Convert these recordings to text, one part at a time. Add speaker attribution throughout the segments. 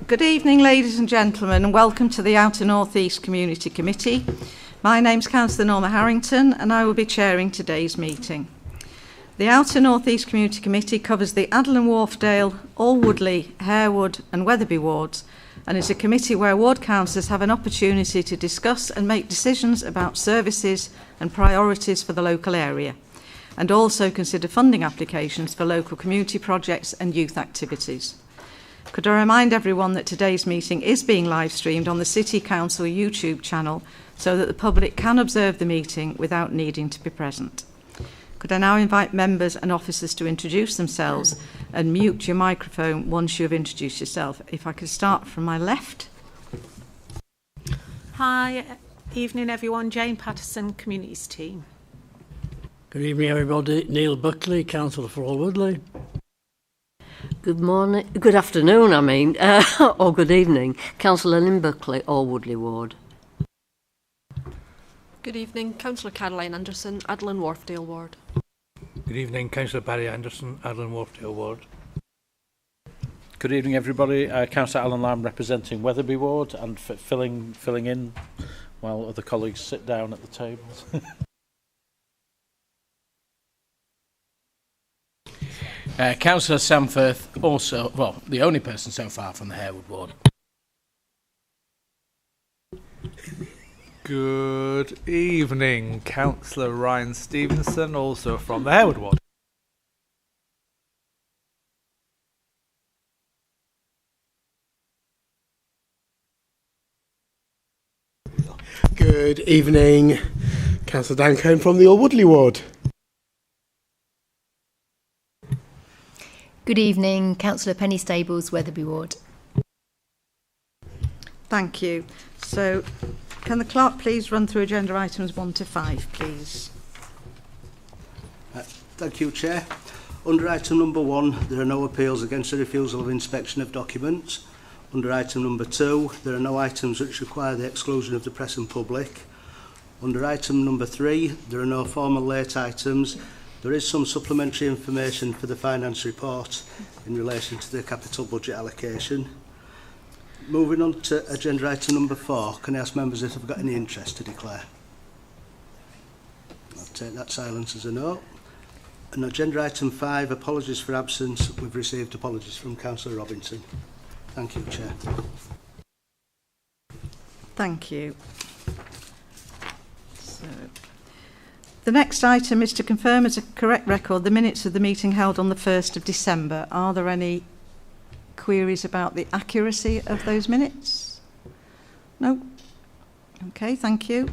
Speaker 1: Good evening, ladies and gentlemen, and welcome to the Outer North East Community Committee. My name's Councillor Norma Harrington, and I will be chairing today's meeting. The Outer North East Community Committee covers the Adderley, Wharfdale, Alwoodley, Harewood and Wetherby wards, and is a committee where ward councillors have an opportunity to discuss and make decisions about services and priorities for the local area, and also consider funding applications for local community projects and youth activities. Could I remind everyone that today's meeting is being live streamed on the City Council YouTube channel so that the public can observe the meeting without needing to be present. Could I now invite members and officers to introduce themselves and mute your microphone once you have introduced yourself. If I could start from my left.
Speaker 2: Hi, evening everyone, Jane Patterson, Communities Team.
Speaker 3: Good evening everybody, Neil Buckley, Councillor for Alwoodley.
Speaker 4: Good afternoon, or good evening. Councillor Lynn Buckley, Alwoodley Ward.
Speaker 5: Good evening, Councillor Caroline Anderson, Adderley Wharfdale Ward.
Speaker 6: Good evening, Councillor Barry Anderson, Adderley Wharfdale Ward.
Speaker 7: Good evening everybody, Councillor Alan Lamb representing Wetherby Ward and filling in while other colleagues sit down at the tables.
Speaker 8: Councillor Samforth, also, well, the only person so far from the Harewood Ward.
Speaker 6: Good evening, Councillor Ryan Stevenson, also from the Harewood Ward.
Speaker 9: Good evening, Councillor Dan Cohn from the Alwoodley Ward.
Speaker 10: Good evening, Councillor Penny Stables, Wetherby Ward.
Speaker 1: Thank you. So, can the clerk please run through agenda items 1 to 5, please?
Speaker 11: Thank you, Chair. Under item number 1, there are no appeals against the refusal of inspection of documents. Under item number 2, there are no items which require the exclusion of the press and public. Under item number 3, there are no formal late items. There is some supplementary information for the finance report in relation to the capital budget allocation. Moving on to agenda item number 4, can I ask members if they've got any interest to declare? I'll take that silence as a no. And agenda item 5, apologies for absence. We've received apologies from Councillor Robinson. Thank you, Chair.
Speaker 1: Thank you. So, the next item is to confirm as a correct record the minutes of the meeting held on the 1st of December. Are there any queries about the accuracy of those minutes? No? Okay, thank you.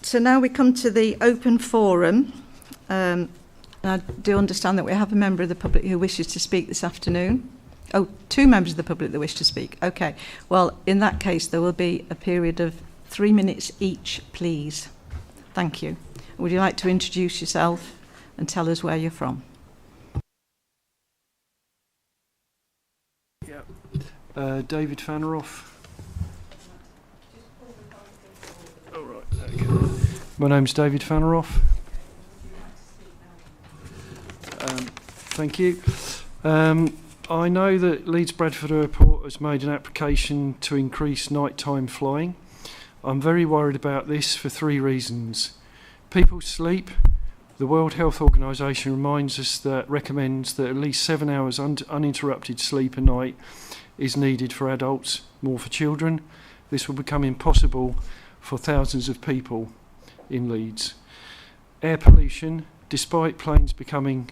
Speaker 1: So now we come to the open forum. I do understand that we have a member of the public who wishes to speak this afternoon. Oh, 2 members of the public that wish to speak. Okay, well, in that case, there will be a period of 3 minutes each, please. Thank you. Would you like to introduce yourself and tell us where you're from?
Speaker 12: Yeah. David Fanneroff. Oh, right, okay. My name's David Fanneroff. Thank you. I know that Leeds Bradford Airport has made an application to increase nighttime flying. I'm very worried about this for 3 reasons. People sleep. The World Health Organisation recommends that at least 7 hours uninterrupted sleep a night is needed for adults, more for children. This will become impossible for thousands of people in Leeds. Air pollution, despite planes becoming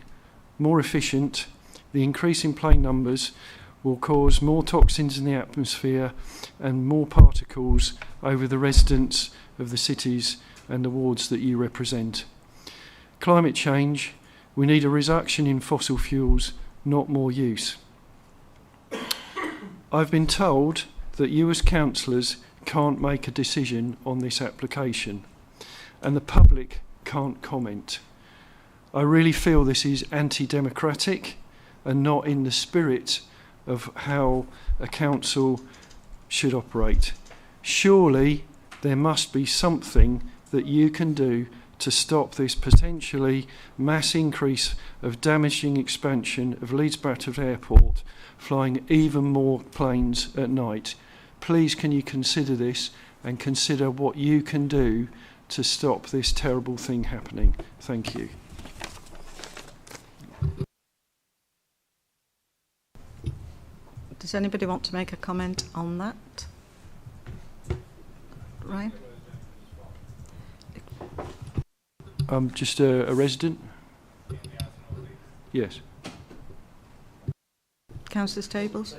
Speaker 12: more efficient, the increase in plane numbers will cause more toxins in the atmosphere and more particles over the residents of the cities and the wards that you represent. Climate change, we need a reduction in fossil fuels, not more use. I've been told that you as councillors can't make a decision on this application and the public can't comment. I really feel this is anti-democratic and not in the spirit of how a council should operate. Surely there must be something that you can do to stop this potentially mass increase of damaging expansion of Leeds Bradford Airport, flying even more planes at night. Please can you consider this and consider what you can do to stop this terrible thing happening. Thank you.
Speaker 1: Does anybody want to make a comment on that? Ryan?
Speaker 12: I'm just a resident. Yes.
Speaker 1: Councillor Stables?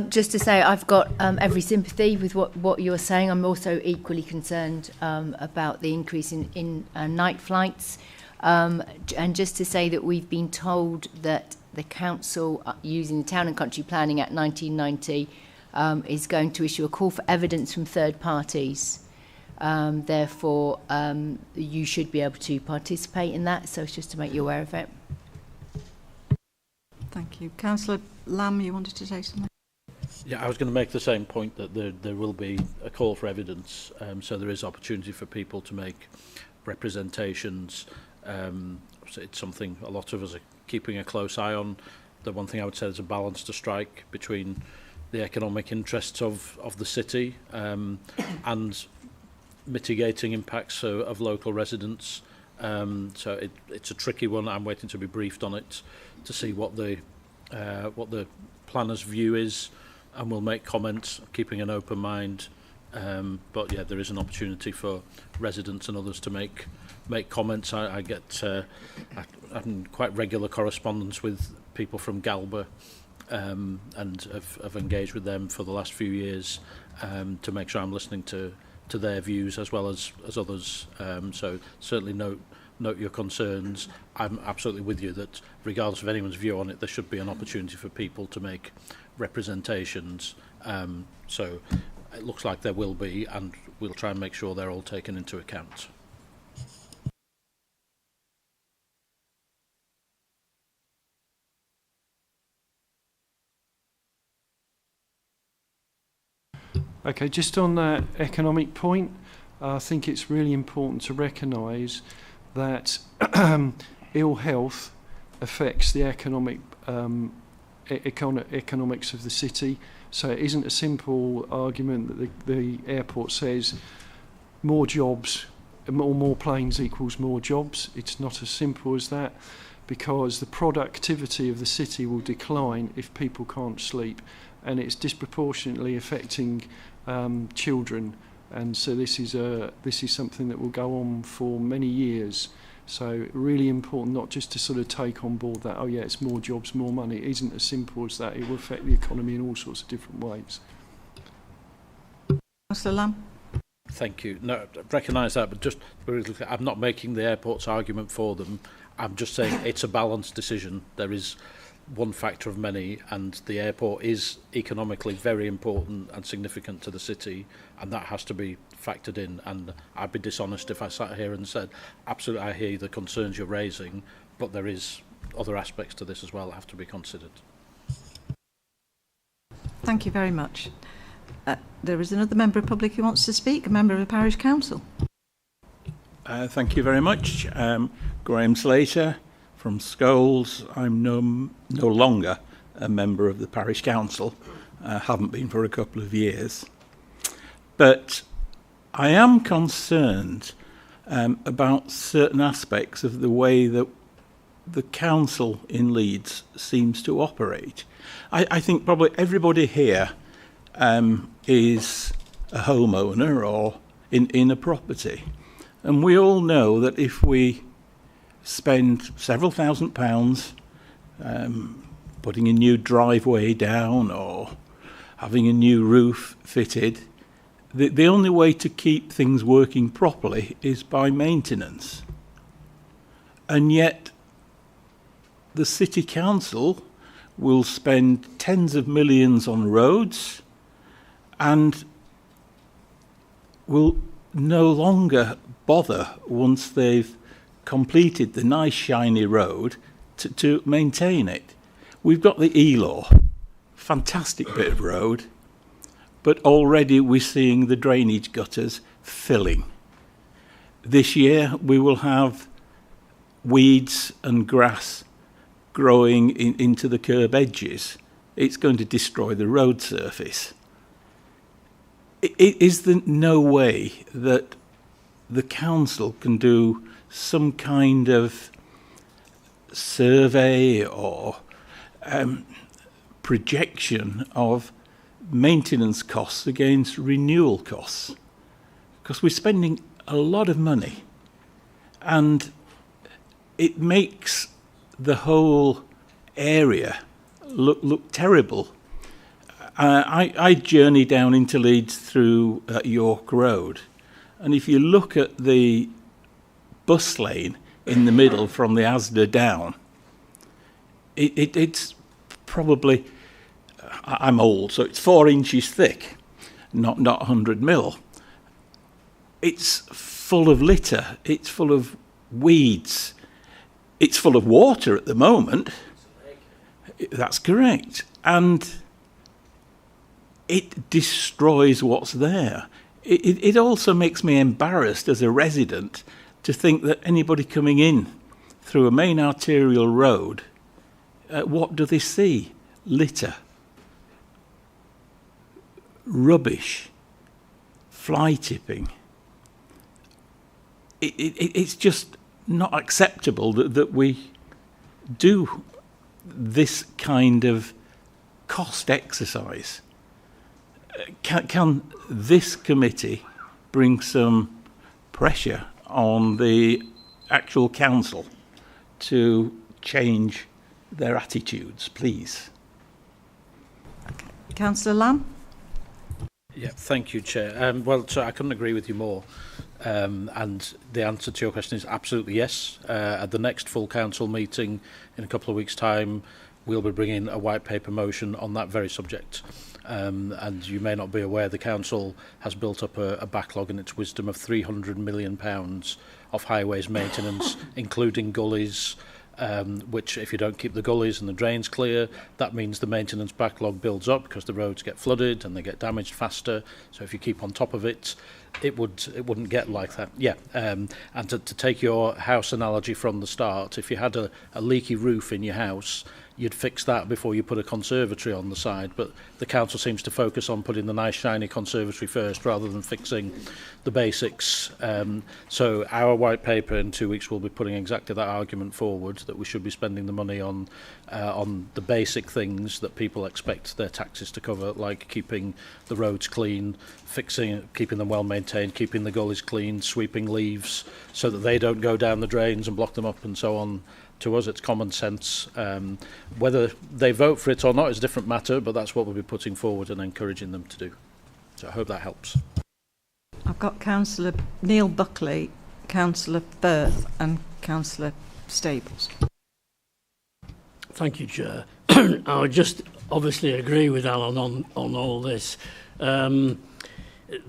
Speaker 10: Just to say, I've got every sympathy with what you're saying. I'm also equally concerned about the increase in night flights. And just to say that we've been told that the council, using the Town and Country Planning Act 1990, is going to issue a call for evidence from third parties. Therefore, you should be able to participate in that. So it's just to make you aware of it.
Speaker 1: Thank you. Councillor Lamb, you wanted to say something?
Speaker 7: Yeah, I was going to make the same point that there will be a call for evidence, so there is opportunity for people to make representations. So it's something a lot of us are keeping a close eye on. The one thing I would say is a balance to strike between the economic interests of the city and mitigating impacts of local residents. So it's a tricky one. I'm waiting to be briefed on it to see what the planner's view is, and we'll make comments, keeping an open mind. But yeah, there is an opportunity for residents and others to make comments. I get I'm quite regular correspondence with people from Galba, and have engaged with them for the last few years to make sure I'm listening to their views as well as others. So certainly note your concerns. I'm absolutely with you that regardless of anyone's view on it, there should be an opportunity for people to make representations. So it looks like there will be, and we'll try and make sure they're all taken into account.
Speaker 12: Okay, just on that economic point, I think it's really important to recognise that ill health affects the economics of the city. So it isn't a simple argument that the airport says more jobs, more planes equals more jobs. It's not as simple as that, because the productivity of the city will decline if people can't sleep, and it's disproportionately affecting children. And so this is something that will go on for many years. So really important not just to sort of take on board that, oh yeah, it's more jobs, more money. It isn't as simple as that. It will affect the economy in all sorts of different ways.
Speaker 1: Councillor Lamb?
Speaker 7: Thank you. No, I recognise that, but just I'm not making the airport's argument for them. I'm just saying it's a balanced decision. There is one factor of many, and the airport is economically very important and significant to the city, and that has to be factored in. And I'd be dishonest if I sat here and said, absolutely, I hear the concerns you're raising, but there is other aspects to this as well that have to be considered.
Speaker 1: Thank you very much. There is another member of the public who wants to speak, a member of the parish council.
Speaker 13: Thank you very much. Graham Slater from Scholes. I'm no longer a member of the parish council. Haven't been for a couple of years. But I am concerned about certain aspects of the way that the council in Leeds seems to operate. I think probably everybody here is a homeowner or in a property. And we all know that if we spend several £1,000s putting a new driveway down or having a new roof fitted, the only way to keep things working properly is by maintenance. And yet the city council will spend tens of millions on roads and will no longer bother, once they've completed the nice shiny road, to maintain it. We've got the E-Law, fantastic bit of road, but already we're seeing the drainage gutters filling. this year we will have weeds and grass growing into the curb edges. It's going to destroy the road surface. Is there no way that the council can do some kind of survey or projection of maintenance costs against renewal costs? Because we're spending a lot of money and it makes the whole area look terrible. I journey down into Leeds through York Road, and if you look at the bus lane in the middle from the Asda down, it's probably, I'm old, so it's 4 inches thick, not 100 mil. It's full of litter, it's full of weeds, it's full of water at the moment. That's correct. And it destroys what's there. It also makes me embarrassed as a resident to think that anybody coming in through a main arterial road, what do they see? Litter, rubbish, fly tipping. It's just not acceptable that we do this kind of cost exercise. Can this committee bring some pressure on the actual council to change their attitudes, please?
Speaker 1: Councillor Lamb?
Speaker 7: Yeah, thank you, Chair. Well, so I couldn't agree with you more. And the answer to your question is absolutely yes. At the next full council meeting in a couple of weeks' time, we'll be bringing a white paper motion on that very subject. And you may not be aware, the council has built up a backlog in its wisdom of £300 million of highways maintenance, including gullies, which if you don't keep the gullies and the drains clear, that means the maintenance backlog builds up because the roads get flooded and they get damaged faster. So if you keep on top of it, it wouldn't get like that. Yeah, and to take your house analogy from the start, if you had a leaky roof in your house, you'd fix that before you put a conservatory on the side, but the council seems to focus on putting the nice shiny conservatory first rather than fixing the basics. So our white paper in 2 weeks will be putting exactly that argument forward, that we should be spending the money on the basic things that people expect their taxes to cover, like keeping the roads clean, keeping them well maintained, keeping the gullies clean, sweeping leaves so that they don't go down the drains and block them up and so on. To us, it's common sense. Whether they vote for it or not is a different matter, but that's what we'll be putting forward and encouraging them to do. So I hope that helps.
Speaker 1: I've got Councillor Neil Buckley, Councillor Firth and Councillor Stables.
Speaker 3: Thank you, Chair. I would just obviously agree with Alan on all this. The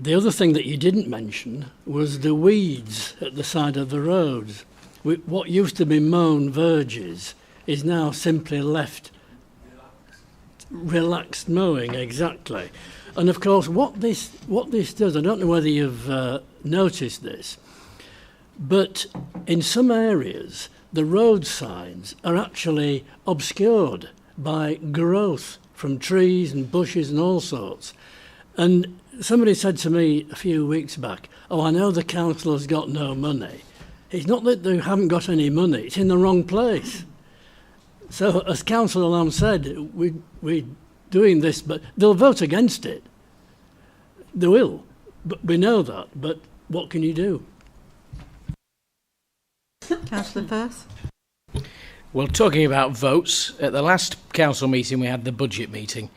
Speaker 3: other thing that you didn't mention was the weeds at the side of the roads. What used to be mown verges is now simply left relaxed mowing, exactly. And of course, what this does, I don't know whether you've noticed this, but in some areas, the road signs are actually obscured by growth from trees and bushes and all sorts. And somebody said to me a few weeks back, "Oh, I know the council has got no money." It's not that they haven't got any money, it's in the wrong place. So, as Councillor Lamb said, we're doing this, but they'll vote against it. They will, but we know that, but what can you do?
Speaker 1: Councillor Firth?
Speaker 8: Well, talking about votes, at the last council meeting we had the budget meeting,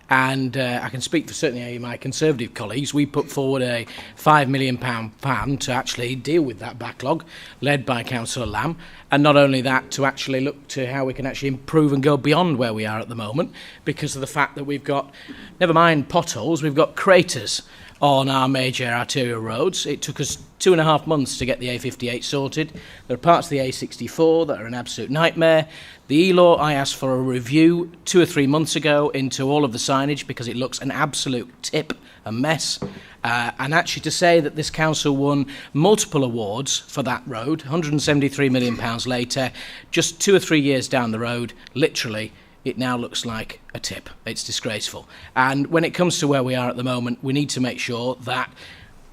Speaker 8: and I can speak for certainly my Conservative colleagues. We put forward a £5 million plan to actually deal with that backlog, led by Councillor Lamb, and not only that, to actually look to how we can actually improve and go beyond where we are at the moment, because of the fact that we've got, never mind potholes, we've got craters. on our major arterial roads. It took us 2.5 months to get the A58 sorted. There are parts of the A64 that are an absolute nightmare. The E-Law, I asked for a review 2 or 3 months ago into all of the signage because it looks an absolute tip, a mess. And actually to say that this council won multiple awards for that road, £173 million later, just 2 or 3 years down the road, literally, it now looks like a tip. It's disgraceful. And when it comes to where we are at the moment, we need to make sure that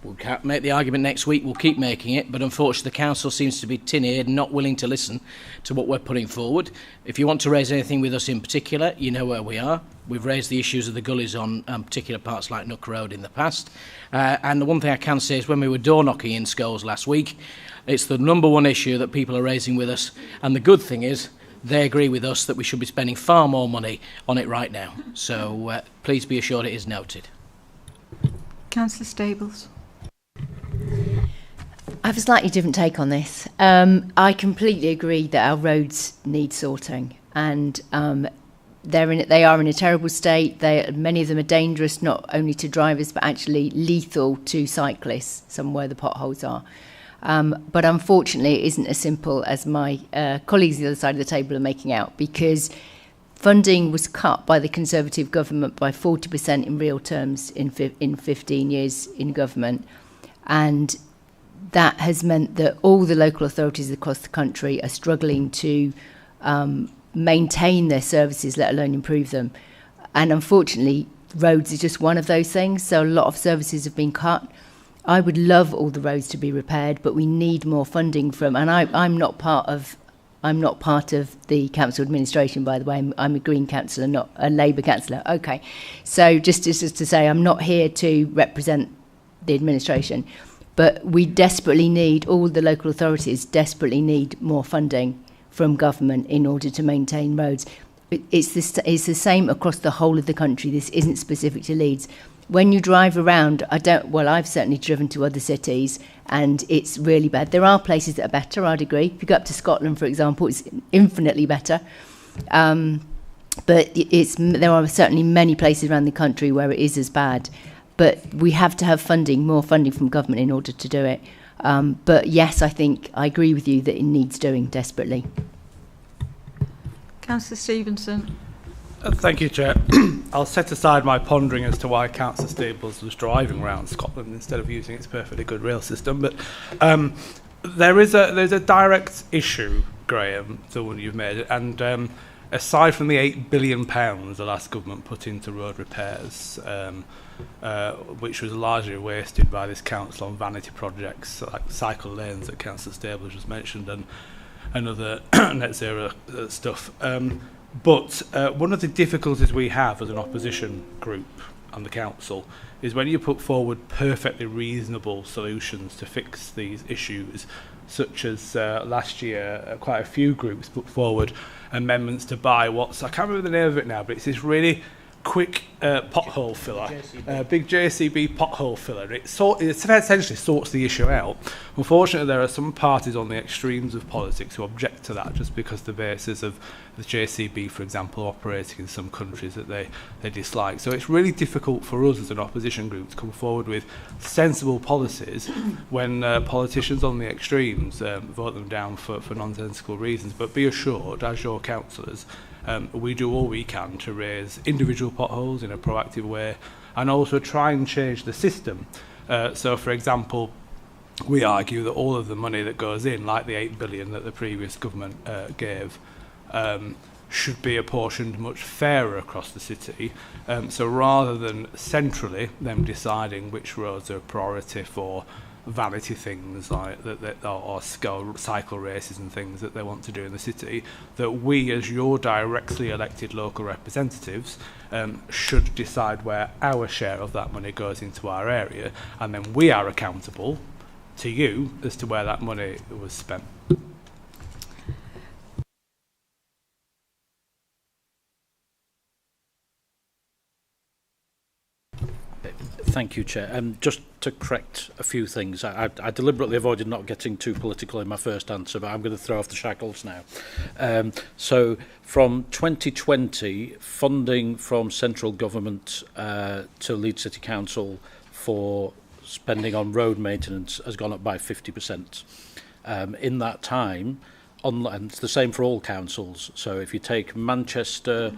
Speaker 8: we'll make the argument next week, we'll keep making it, but unfortunately the council seems to be tin-eared and not willing to listen to what we're putting forward. If you want to raise anything with us in particular, you know where we are. We've raised the issues of the gullies on particular parts like Nook Road in the past. And the one thing I can say is when we were door knocking in Scholes last week, it's the number one issue that people are raising with us. And the good thing is they agree with us that we should be spending far more money on it right now. So please be assured it is noted.
Speaker 1: Councillor Stables.
Speaker 10: I have a slightly different take on this. I completely agree that our roads need sorting, and they are in a terrible state. Many of them are dangerous, not only to drivers, but actually lethal to cyclists, somewhere the potholes are. But unfortunately, it isn't as simple as my colleagues on the other side of the table are making out, because funding was cut by the Conservative government by 40% in real terms in 15 years in government. And that has meant that all the local authorities across the country are struggling to maintain their services, let alone improve them. And unfortunately, roads is just one of those things. So a lot of services have been cut. I would love all the roads to be repaired, but we need more funding from. And I'm not part of the council administration, by the way. I'm a Green councillor, not a Labour councillor. Okay, so just to say, I'm not here to represent the administration. But we desperately need, all the local authorities desperately need more funding from government in order to maintain roads. It's the same across the whole of the country. This isn't specific to Leeds. When you drive around, I've certainly driven to other cities and it's really bad. There are places that are better, I'd agree. If you go up to Scotland, for example, it's infinitely better. But there are certainly many places around the country where it is as bad. But we have to have more funding from government in order to do it. But yes, I agree with you that it needs doing desperately.
Speaker 1: Councillor Stevenson.
Speaker 6: Thank you, Chair. I'll set aside my pondering as to why Councillor Stables was driving around Scotland instead of using its perfectly good rail system. But there's a direct issue, Graham, the one you've made, and aside from the £8 billion the last government put into road repairs, which was largely wasted by this council on vanity projects like cycle lanes that Councillor Stables just mentioned and other net zero stuff. But one of the difficulties we have as an opposition group and the council is when you put forward perfectly reasonable solutions to fix these issues, such as last year quite a few groups put forward amendments to buy I can't remember the name of it now, but it's this really quick pothole filler, big JCB pothole filler. It essentially sorts the issue out. Unfortunately, there are some parties on the extremes of politics who object to that just because the basis of the JCB, for example, operating in some countries that they dislike. So it's really difficult for us as an opposition group to come forward with sensible policies when politicians on the extremes vote them down for nonsensical reasons. But be assured, as your councillors, we do all we can to raise individual potholes in a proactive way and also try and change the system. So, for example, we argue that all of the money that goes in, like the £8 billion that the previous government gave, should be apportioned much fairer across the city. So rather than centrally them deciding which roads are a priority for vanity things like or cycle races and things that they want to do in the city, that we as your directly elected local representatives should decide where our share of that money goes into our area, and then we are accountable to you as to where that money was spent.
Speaker 7: Thank you, Chair. Just to correct a few things, I deliberately avoided not getting too political in my first answer, but I'm going to throw off the shackles now. So from 2020, funding from central government to Leeds City Council for spending on road maintenance has gone up by 50%. In that time, and it's the same for all councils. So if you take Manchester,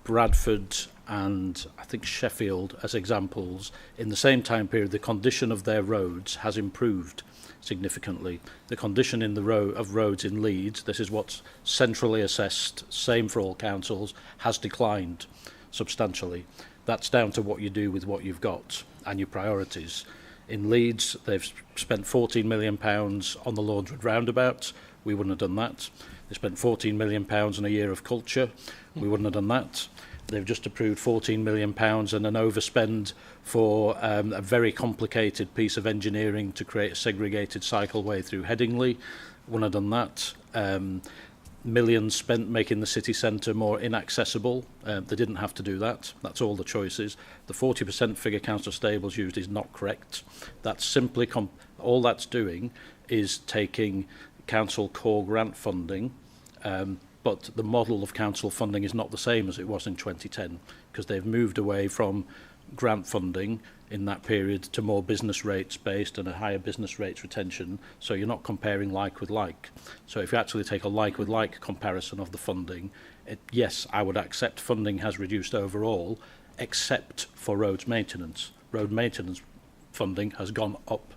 Speaker 7: Bradford and I think Sheffield as examples, in the same time period, the condition of their roads has improved significantly. The condition in the of roads in Leeds, this is what's centrally assessed, same for all councils, has declined substantially. That's down to what you do with what you've got and your priorities. In Leeds, they've spent £14 million on the Laundred roundabout. We wouldn't have done that. They spent £14 million on a year of culture. We wouldn't have done that. They've just approved £14 million and an overspend for a very complicated piece of engineering to create a segregated cycleway through Headingley. Wouldn't have done that. Millions spent making the city centre more inaccessible. They didn't have to do that. That's all the choices. The 40% figure Councillor Stables used is not correct. That's simply all that's doing is taking council core grant funding, but the model of council funding is not the same as it was in 2010 because they've moved away from grant funding in that period to more business rates based and a higher business rates retention, so you're not comparing like with like. So if you actually take a like with like comparison of the funding, yes, I would accept funding has reduced overall, except for roads maintenance. Road maintenance funding has gone up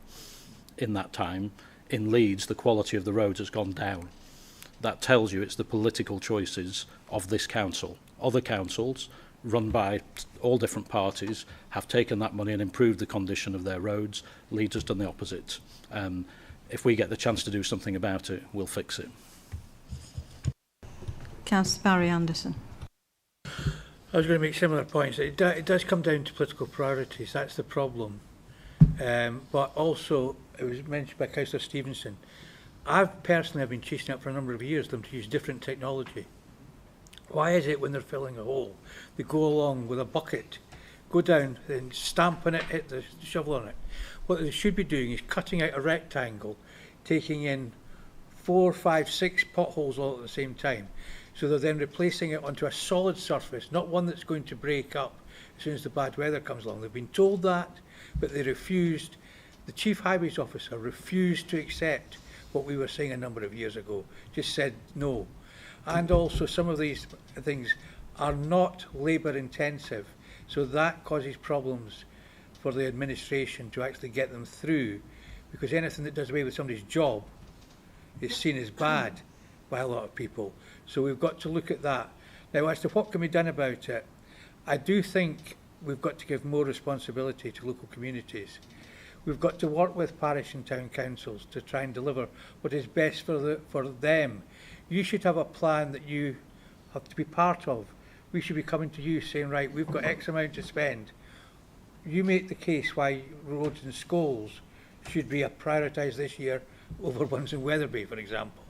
Speaker 7: in that time. In Leeds, the quality of the roads has gone down. That tells you it's the political choices of this council. Other councils, run by all different parties, have taken that money and improved the condition of their roads. Leeds has done the opposite. If we get the chance to do something about it, we'll fix it.
Speaker 1: Councillor Barry Anderson.
Speaker 14: I was going to make similar points. It does come down to political priorities. That's the problem. But also, it was mentioned by Councillor Stevenson, I've personally been chasing up for a number of years them to use different technology. Why is it when they're filling a hole, they go along with a bucket, go down and stamp on it, hit the shovel on it? What they should be doing is cutting out a rectangle, taking in 4, 5, 6 potholes all at the same time. So they're then replacing it onto a solid surface, not one that's going to break up as soon as the bad weather comes along. They've been told that, but they refused. The Chief Highways Officer refused to accept what we were saying a number of years ago, just said no. And also some of these things are not labour intensive, so that causes problems for the administration to actually get them through, because anything that does away with somebody's job is seen as bad by a lot of people. So we've got to look at that. Now, as to what can be done about it, I do think we've got to give more responsibility to local communities. We've got to work with parish and town councils to try and deliver what is best for them. You should have a plan that you have to be part of. We should be coming to you saying, right, we've got X amount to spend. You make the case why roads and schools should be prioritised this year over ones in Wetherby, for example.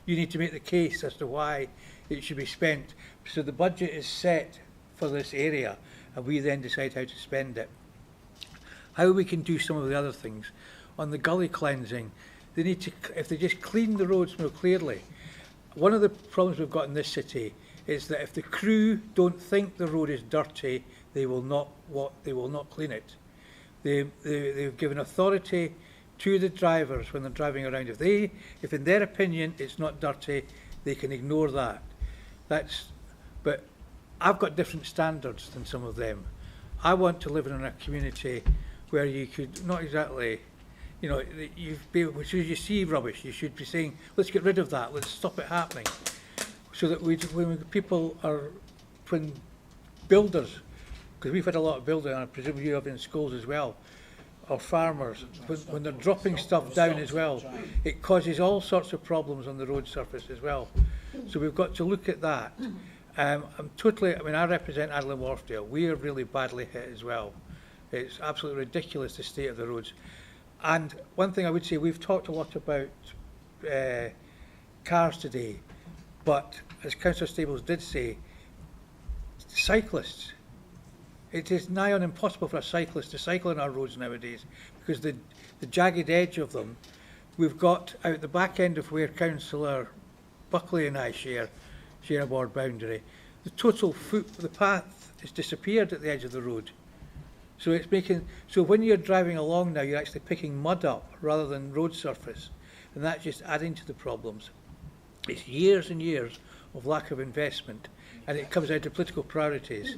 Speaker 14: You need to make the case as to why it should be spent. So the budget is set for this area, and we then decide how to spend it. How we can do some of the other things. On the gully cleansing, they need to, if they just clean the roads more clearly. One of the problems we've got in this city is that if the crew don't think the road is dirty, they will not clean it. They've given authority to the drivers when they're driving around. If in their opinion it's not dirty, they can ignore that. But I've got different standards than some of them. I want to live in a community where you could not exactly, you know, as soon as you see rubbish, you should be saying, let's get rid of that, let's stop it happening. So that when builders, because we've had a lot of building, and I presume you have in schools as well, or farmers, when they're dropping stuff down as well, it causes all sorts of problems on the road surface as well. So we've got to look at that. I represent Adelaide Wharfdale. We are really badly hit as well. It's absolutely ridiculous, the state of the roads. And one thing I would say, we've talked a lot about cars today, but as Councillor Stables did say, cyclists, it is nigh on impossible for a cyclist to cycle on our roads nowadays, because the jagged edge of them, we've got out the back end of where Councillor Buckley and I share a board boundary, the path has disappeared at the edge of the road. So it's making, so when you're driving along now, you're actually picking mud up rather than road surface, and that's just adding to the problems. It's years and years of lack of investment, and it comes down to political priorities.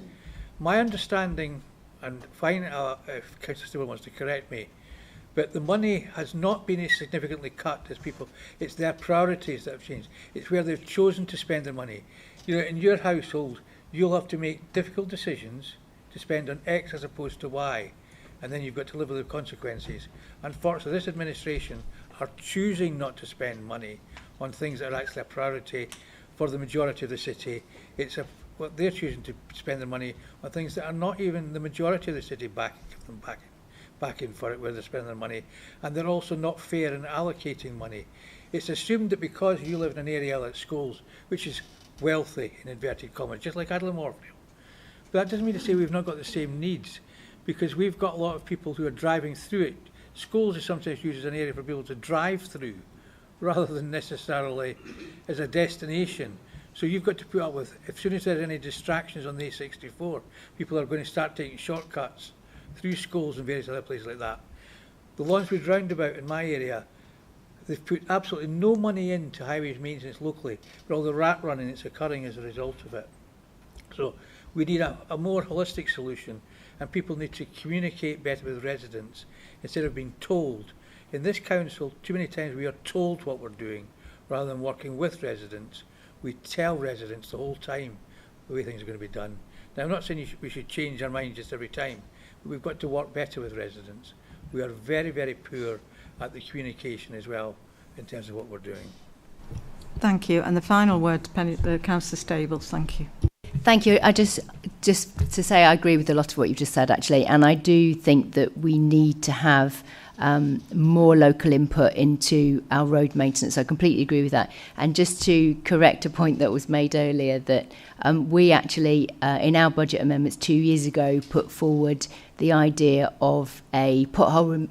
Speaker 14: My understanding, and fine if Councillor Stewart wants to correct me, but the money has not been as significantly cut as people. It's their priorities that have changed. It's where they've chosen to spend their money. You know, in your household, you'll have to make difficult decisions to spend on X as opposed to Y, and then you've got to live with the consequences. Unfortunately, this administration are choosing not to spend money on things that are actually a priority for the majority of the city. It's well, they're choosing to spend their money on things that are not even the majority of the city backing for it, where they're spending their money, and they're also not fair in allocating money. It's assumed that because you live in an area like Scholes, which is wealthy in inverted commas, just like Adelaide Moorfield, but that doesn't mean to say we've not got the same needs, because we've got a lot of people who are driving through it. Scholes is sometimes used as an area for people to drive through, rather than necessarily as a destination. So you've got to put up with, as soon as there's any distractions on the A64, people are going to start taking shortcuts through Scholes and various other places like that. The Lonswood roundabout in my area, they've put absolutely no money into highways maintenance locally, but all the rat running that's occurring as a result of it. So we need a more holistic solution, and people need to communicate better with residents instead of being told. In this council, too many times we are told what we're doing rather than working with residents. We tell residents the whole time the way things are going to be done. Now, I'm not saying we should change our mind just every time, but we've got to work better with residents. We are very, very poor at the communication as well in terms of what we're doing.
Speaker 1: Thank you. And the final word to Councillor Stables. Thank you.
Speaker 10: Thank you. I just to say I agree with a lot of what you've just said, actually, and I do think that we need to have more local input into our road maintenance. I completely agree with that. And just to correct a point that was made earlier, that we actually, in our budget amendments 2 years ago, put forward the idea of a pothole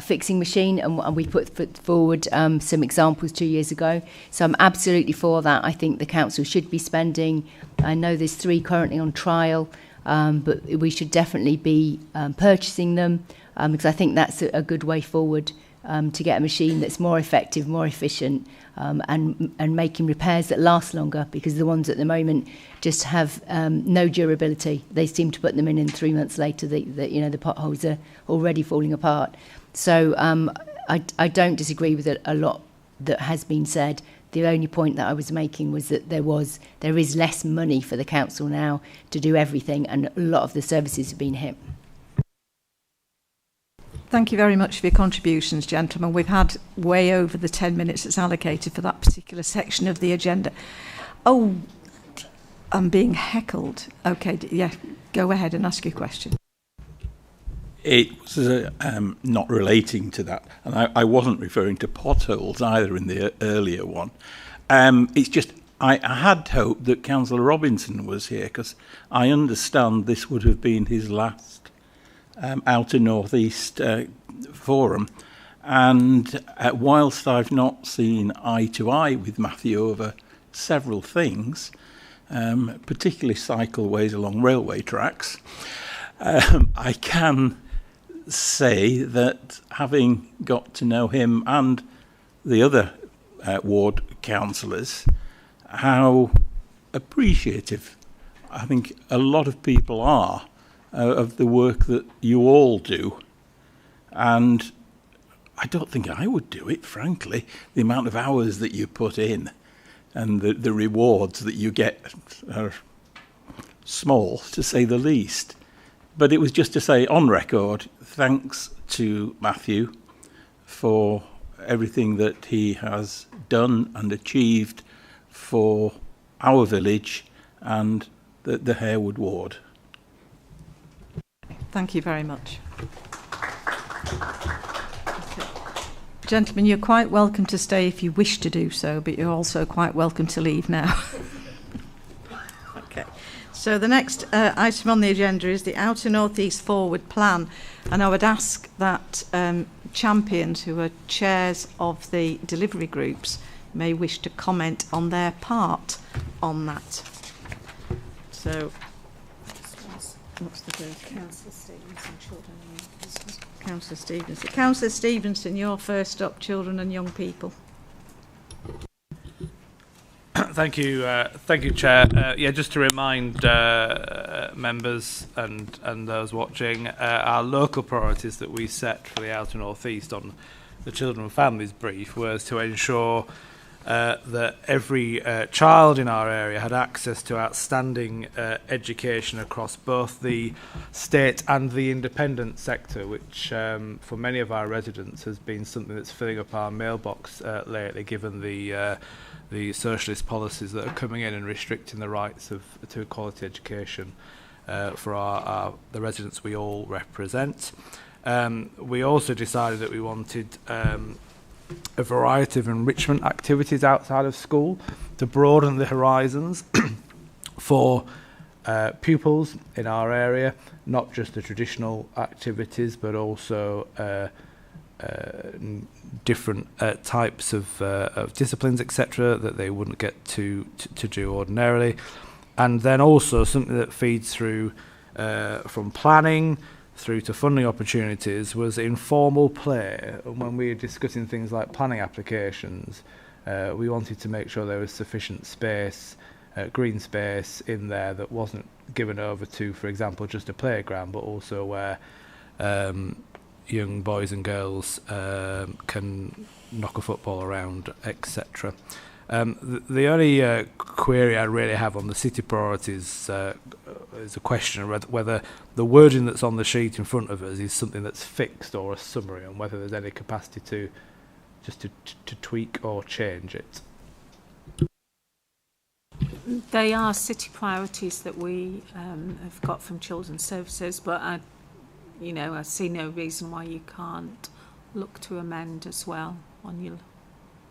Speaker 10: fixing machine, and we put forward some examples 2 years ago. So I'm absolutely for that. I think the council should be spending, I know there's 3 currently on trial, but we should definitely be purchasing them, because I think that's a good way forward to get a machine that's more effective, more efficient, and making repairs that last longer, because the ones at the moment just have no durability. They seem to put them in 3 months later, the potholes are already falling apart. So I don't disagree with a lot that has been said. The only point that I was making was that there is less money for the council now to do everything, and a lot of the services have been hit.
Speaker 1: Thank you very much for your contributions, gentlemen. We've had way over the 10 minutes that's allocated for that particular section of the agenda. Oh, I'm being heckled. Okay, yeah, go ahead and ask your question.
Speaker 13: It was not relating to that, and I wasn't referring to potholes either in the earlier one. It's just I had hoped that Councillor Robinson was here, because I understand this would have been his last Outer North East forum, and whilst I've not seen eye to eye with Matthew over several things, particularly cycleways along railway tracks, I can say that having got to know him and the other ward councillors, how appreciative I think a lot of people are of the work that you all do. And I don't think I would do it, frankly. The amount of hours that you put in and the rewards that you get are small, to say the least. But it was just to say, on record, thanks to Matthew for everything that he has done and achieved for our village and the Harewood ward.
Speaker 1: Thank you very much. Okay. Gentlemen, you're quite welcome to stay if you wish to do so, but you're also quite welcome to leave now. Okay. So the next item on the agenda is the Outer North East Forward Plan, and I would ask that champions who are chairs of the delivery groups may wish to comment on their part on that. So what's the first?
Speaker 2: Councillor Stevenson, children and young people.
Speaker 1: Councillor Stevenson. Councillor Stevenson, you're first up, children and young people.
Speaker 6: Thank you, Chair. Yeah, just to remind members and those watching, our local priorities that we set for the Outer North East on the Children and Families brief was to ensure that every child in our area had access to outstanding education across both the state and the independent sector, which for many of our residents has been something that's filling up our mailbox lately, given the socialist policies that are coming in and restricting the rights to quality education for the residents we all represent. We also decided that we wanted a variety of enrichment activities outside of school to broaden the horizons for pupils in our area, not just the traditional activities, but also different types of disciplines, etc., that they wouldn't get to do ordinarily. And then also something that feeds through from planning through to funding opportunities was informal play. And when we were discussing things like planning applications, we wanted to make sure there was sufficient space, green space in there that wasn't given over to, for example, just a playground, but also where young boys and girls can knock a football around, etc. The only query I really have on the city priorities is a question of whether the wording that's on the sheet in front of us is something that's fixed or a summary, and whether there's any capacity to tweak or change it.
Speaker 2: They are city priorities that we have got from Children's Services, but I see no reason why you can't look to amend as well on your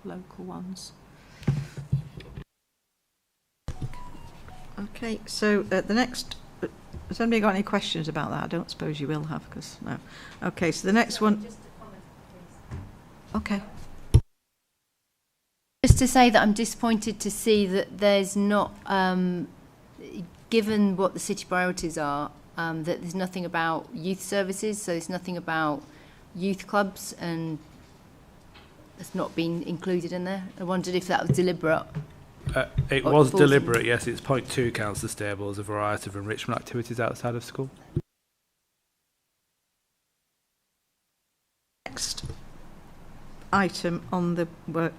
Speaker 2: local ones.
Speaker 1: Okay, so the next, has anybody got any questions about that? I don't suppose you will have, because no. Okay, so the next one. Okay.
Speaker 10: Just to say that I'm disappointed to see that there's not, given what the city priorities are, that there's nothing about youth services, so there's nothing about youth clubs, and it's not been included in there. I wondered if that was deliberate.
Speaker 6: It was deliberate, yes. It's point 2, Councillor Stables, a variety of enrichment activities outside of school.
Speaker 1: Next item on the work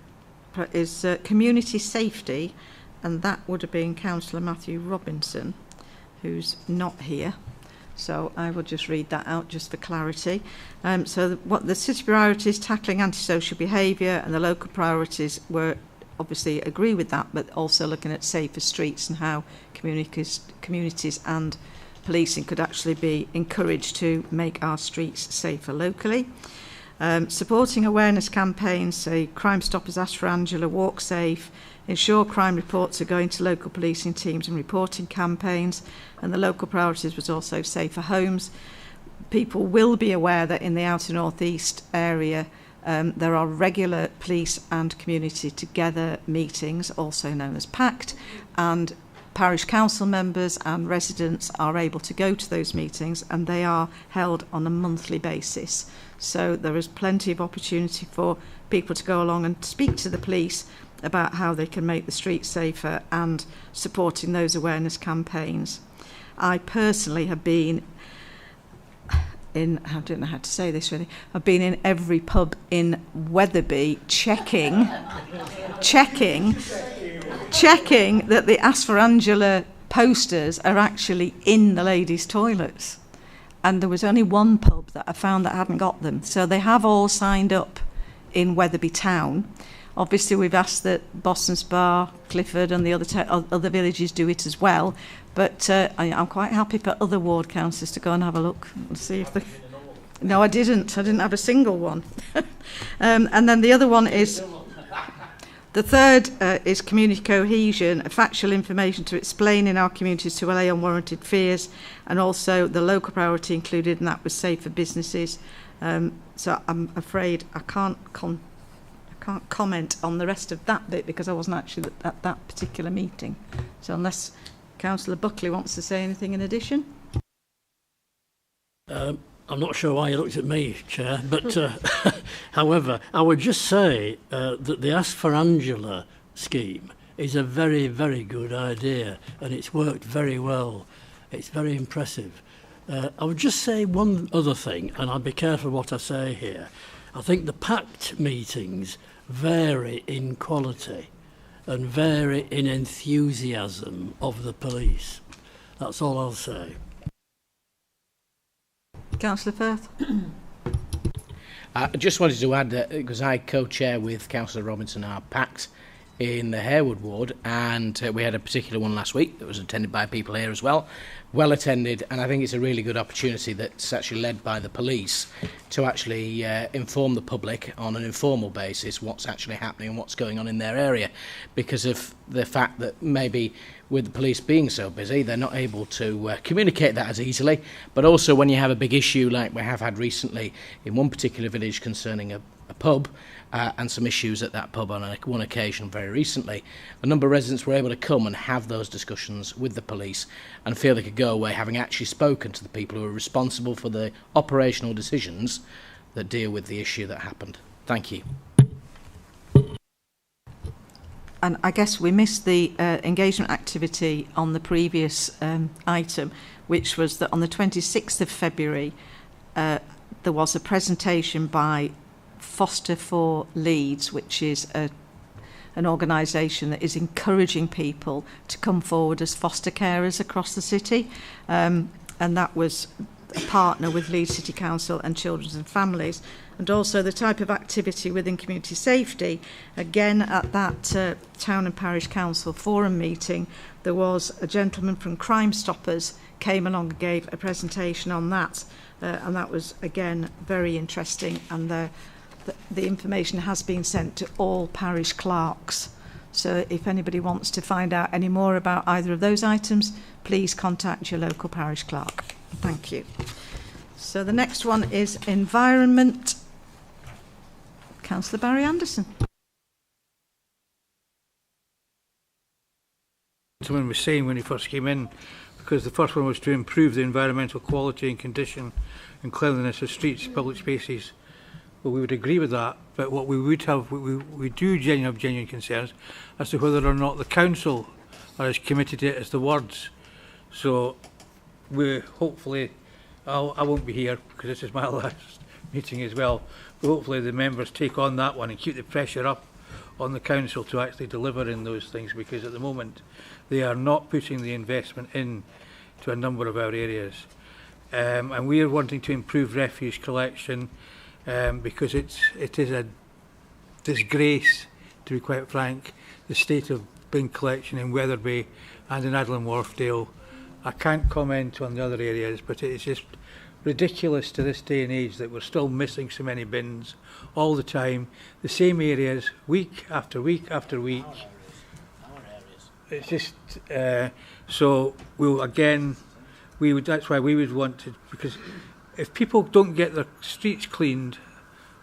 Speaker 1: is community safety, and that would have been Councillor Matthew Robinson, who's not here. So I will just read that out just for clarity. What the city priorities, tackling antisocial behaviour, and the local priorities were obviously agree with that, but also looking at safer streets and how communities and policing could actually be encouraged to make our streets safer locally. Supporting awareness campaigns, say Crime Stoppers, Ask for Angela, Walk Safe, ensure crime reports are going to local policing teams and reporting campaigns, and the local priorities was also safer homes. People will be aware that in the Outer North East area there are regular police and community together meetings, also known as PACT, and parish council members and residents are able to go to those meetings, and they are held on a monthly basis. So there is plenty of opportunity for people to go along and speak to the police about how they can make the streets safer and supporting those awareness campaigns. I personally have been I don't know how to say this really, I've been in every pub in Wetherby checking that the Ask for Angela posters are actually in the ladies' toilets. And there was only one pub that I found that hadn't got them. So they have all signed up in Wetherby town. Obviously, we've asked that Boston Spa, Clifford and the other villages do it as well. But I'm quite happy for other ward councillors to go and have a look and see if they... No, I didn't have a single one. And then the other one is... The third is community cohesion, factual information to explain in our communities to allay unwarranted fears, and also the local priority included, and that was safer businesses. So I'm afraid I can't comment on the rest of that bit because I wasn't actually at that particular meeting. So unless Councillor Buckley wants to say anything in addition.
Speaker 3: I'm not sure why you looked at me, Chair, but however, I would just say that the Ask for Angela scheme is a very, very good idea, and it's worked very well. It's very impressive. I would just say one other thing, and I'll be careful what I say here. I think the packed meetings vary in quality and vary in enthusiasm of the police. That's all I'll say.
Speaker 1: Councillor Firth.
Speaker 8: I just wanted to add that because I co-chair with Councillor Robinson our PACT in the Harewood ward, and we had a particular one last week that was attended by people here as well, well attended, and I think it's a really good opportunity that's actually led by the police to actually inform the public on an informal basis what's actually happening and what's going on in their area, because of the fact that maybe with the police being so busy they're not able to communicate that as easily, but also when you have a big issue like we have had recently in one particular village concerning a pub and some issues at that pub on one occasion very recently, a number of residents were able to come and have those discussions with the police and feel they could go away having actually spoken to the people who are responsible for the operational decisions that deal with the issue that happened. Thank you.
Speaker 1: And I guess we missed the engagement activity on the previous item, which was that on the 26th of February there was a presentation by Foster for Leeds, which is an organisation that is encouraging people to come forward as foster carers across the city, and that was a partner with Leeds City Council and Children and Families, and also the type of activity within community safety. Again, at that Town and Parish Council forum meeting, there was a gentleman from Crime Stoppers came along and gave a presentation on that, and that was again very interesting, and the information has been sent to all parish clerks. So if anybody wants to find out any more about either of those items, please contact your local parish clerk. Thank you. So the next one is environment. Councillor Barry Anderson.
Speaker 14: Someone was saying when he first came in, because the first one was to improve the environmental quality and condition and cleanliness of streets, public spaces. Well, we would agree with that, but what we would have, we do have genuine concerns as to whether or not the council are as committed to it as the wards. So we hopefully, I won't be here because this is my last meeting as well, but hopefully the members take on that one and keep the pressure up on the council to actually deliver in those things, because at the moment they are not putting the investment in to a number of our areas. And we are wanting to improve refuse collection, because it is a disgrace, to be quite frank, the state of bin collection in Wetherby and in Adlan Wharfdale. I can't comment on the other areas, but it is just ridiculous to this day and age that we're still missing so many bins all the time, the same areas, week after week after week. It's just, so we'll again, that's why we would want to, because if people don't get their streets cleaned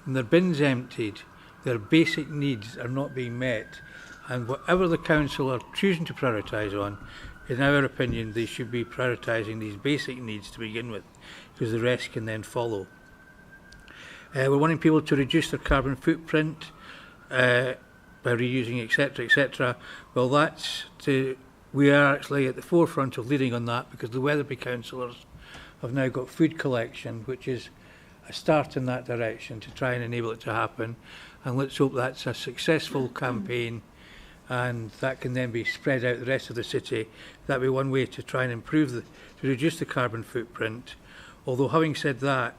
Speaker 14: and their bins emptied, their basic needs are not being met. And whatever the council are choosing to prioritise on, in our opinion, they should be prioritising these basic needs to begin with, because the rest can then follow. We're wanting people to reduce their carbon footprint by reusing, etc., etc. Well, we are actually at the forefront of leading on that, because the Wetherby councillors have now got food collection, which is a start in that direction to try and enable it to happen. And let's hope that's a successful campaign, and that can then be spread out the rest of the city. That'd be one way to try and to reduce the carbon footprint. Although, having said that,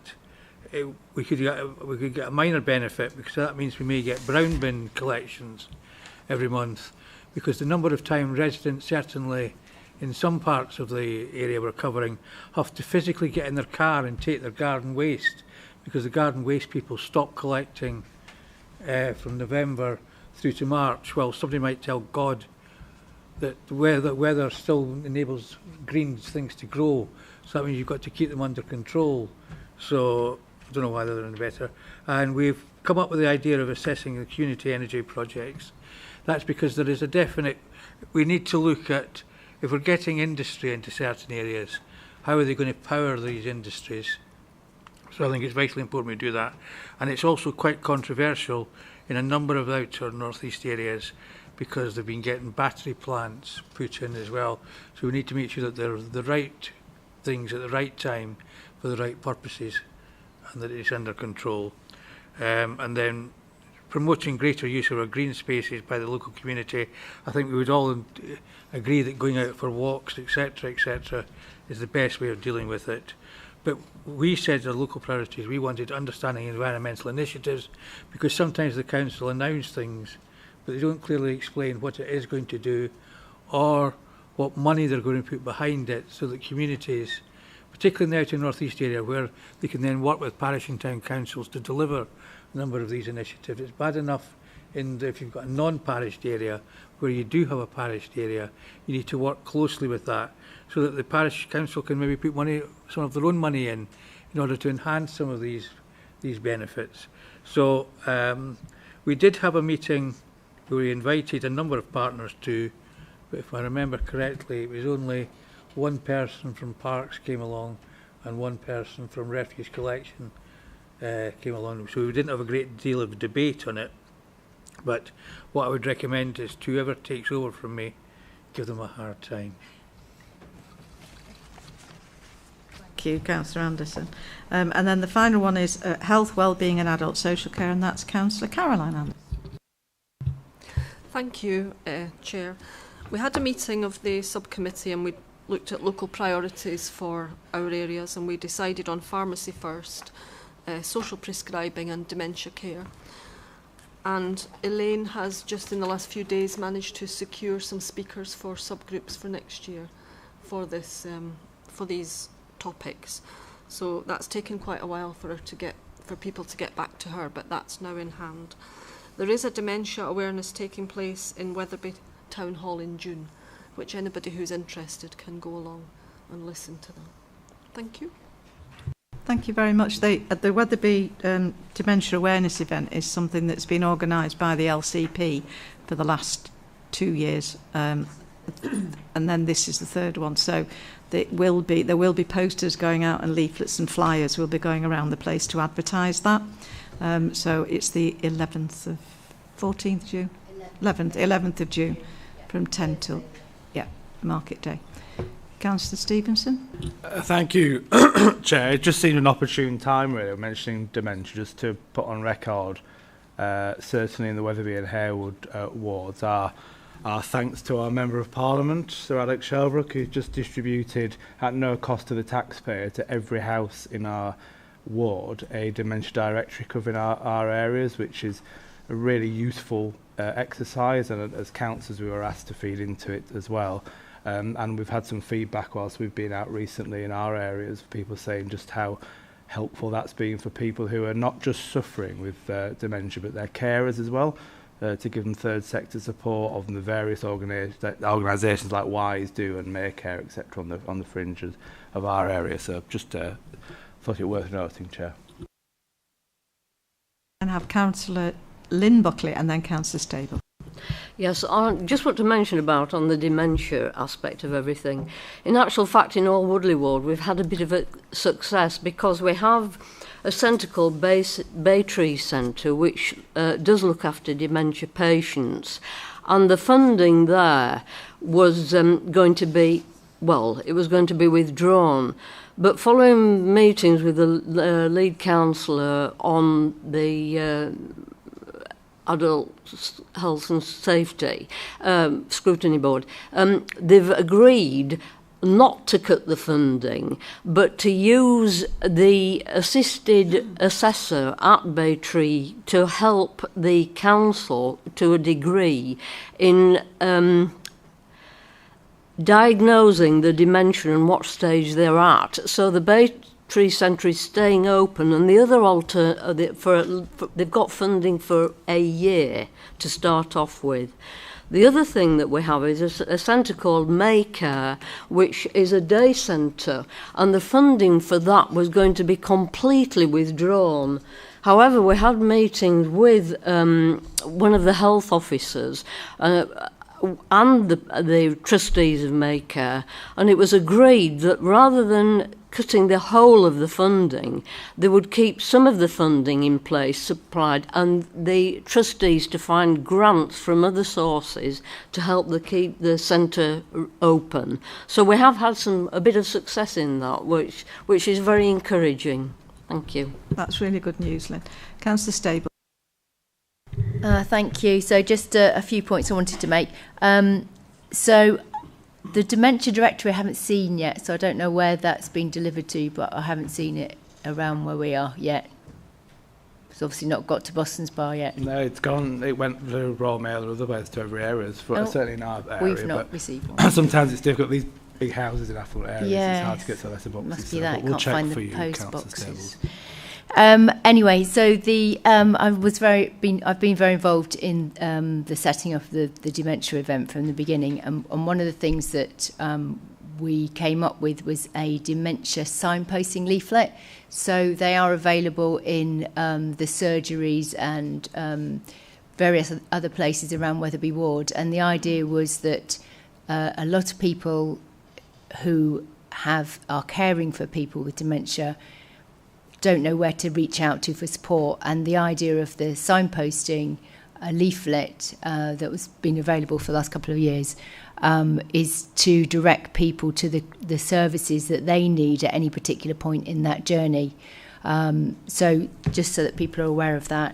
Speaker 14: we could get a minor benefit, because that means we may get brown bin collections every month, because the number of time residents, certainly in some parts of the area we're covering, have to physically get in their car and take their garden waste, because the garden waste people stop collecting from November through to March. Well, somebody might tell God that the weather still enables green things to grow, so that means you've got to keep them under control. So I don't know why they're any better. And we've come up with the idea of assessing the community energy projects. That's because there is a definite, we need to look at, if we're getting industry into certain areas, how are they going to power these industries? So I think it's vitally important we do that. And it's also quite controversial in a number of outer northeast areas because they've been getting battery plants put in as well. So we need to make sure that they're the right things at the right time for the right purposes and that it's under control. And then promoting greater use of our green spaces by the local community. I think we would all agree that going out for walks, etc., is the best way of dealing with it. But we said our local priorities, we wanted understanding environmental initiatives because sometimes the council announce things but they don't clearly explain what it is going to do or what money they're going to put behind it so that communities, particularly in the outer northeast area where they can then work with parish and town councils to deliver a number of these initiatives. It's bad enough if you've got a non-parished area where you do have a parished area, you need to work closely with that so that the parish council can maybe put some of their own money in order to enhance some of these benefits. So we did have a meeting where we invited a number of partners to, but if I remember correctly, it was only one person from Parks came along and one person from Refuse Collection came along. So we didn't have a great deal of debate on it. But what I would recommend is whoever takes over from me, give them a hard time.
Speaker 1: Thank you, Councillor Anderson. And then the final one is health, wellbeing and adult social care, and that's Councillor Caroline Anderson.
Speaker 5: Thank you, Chair. We had a meeting of the subcommittee and we looked at local priorities for our areas and we decided on pharmacy first, social prescribing and dementia care. And Elaine has just in the last few days managed to secure some speakers for subgroups for next year for this for these topics. So that's taken quite a while for people to get back to her, but that's now in hand. There is a dementia awareness taking place in Wetherby Town Hall in June, which anybody who's interested can go along and listen to that. Thank you.
Speaker 1: Thank you very much. The Wetherby Dementia Awareness event is something that's been organised by the LCP for the last 2 years, and then this is the third one. So there will be posters going out and leaflets and flyers will be going around the place to advertise that. So it's the 14th June? 11th of June from 10 till, Market Day. Councillor Stevenson.
Speaker 6: Thank you, Chair. It just seemed an opportune time, really, mentioning dementia, just to put on record, certainly in the Wetherby and Harewood wards, our thanks to our Member of Parliament, Sir Alex Shelbrooke, who just distributed, at no cost to the taxpayer, to every house in our ward, a dementia directory covering our areas, which is a really useful exercise, and as councillors we were asked to feed into it as well. And we've had some feedback whilst we've been out recently in our areas, people saying just how helpful that's been for people who are not just suffering with dementia, but their carers as well, to give them third sector support of the various organisations like WISE do and Maycare, etc. on the fringes of our area. So just thought it worth noting, Chair.
Speaker 1: And have Councillor Lynn Buckley and then Councillor Stable.
Speaker 4: Yes, I just want to mention about on the dementia aspect of everything. In actual fact, in All Woodley Ward, we've had a bit of a success because we have a centre called Baytree Centre, which does look after dementia patients. And the funding there was going to be, it was going to be withdrawn. But following meetings with the lead councillor on the Adult Health and Safety Scrutiny Board, they've agreed not to cut the funding, but to use the assisted assessor at Baytree to help the council to a degree in diagnosing the dementia and what stage they're at. So the Baytree Centre is staying open, and the other they've got funding for a year to start off with. The other thing that we have is a centre called Maycare, which is a day centre, and the funding for that was going to be completely withdrawn. However, we had meetings with one of the health officers and the trustees of Maycare, and it was agreed that rather than cutting the whole of the funding, they would keep some of the funding in place, supplied, and the trustees to find grants from other sources to help keep the centre open. So we have had a bit of success in that, which is very encouraging. Thank you.
Speaker 1: That's really good news, Lynn. Councillor Stable.
Speaker 10: Thank you. So just a few points I wanted to make. So the dementia directory I haven't seen yet, so I don't know where that's been delivered to, but I haven't seen it around where we are yet. It's obviously not got to Boston's Bar yet.
Speaker 6: No, it's gone. It went through Royal Mail or otherwise to every area, certainly in our area.
Speaker 10: We've not received one.
Speaker 6: Sometimes it's difficult. These big houses in affluent areas, it's hard to get to letterboxes.
Speaker 10: Must be that.
Speaker 6: We'll
Speaker 10: Can't
Speaker 6: check
Speaker 10: find
Speaker 6: for
Speaker 10: the
Speaker 6: you,
Speaker 10: post
Speaker 6: Councillor
Speaker 10: boxes.
Speaker 6: Stables.
Speaker 10: Anyway, so I've been very involved in the setting of the dementia event from the beginning, and one of the things that we came up with was a dementia signposting leaflet. So they are available in the surgeries and various other places around Wetherby Ward, and the idea was that a lot of people who are caring for people with dementia don't know where to reach out to for support, and the idea of the signposting a leaflet that was been available for the last couple of years is to direct people to the services that they need at any particular point in that journey. So just so that people are aware of that.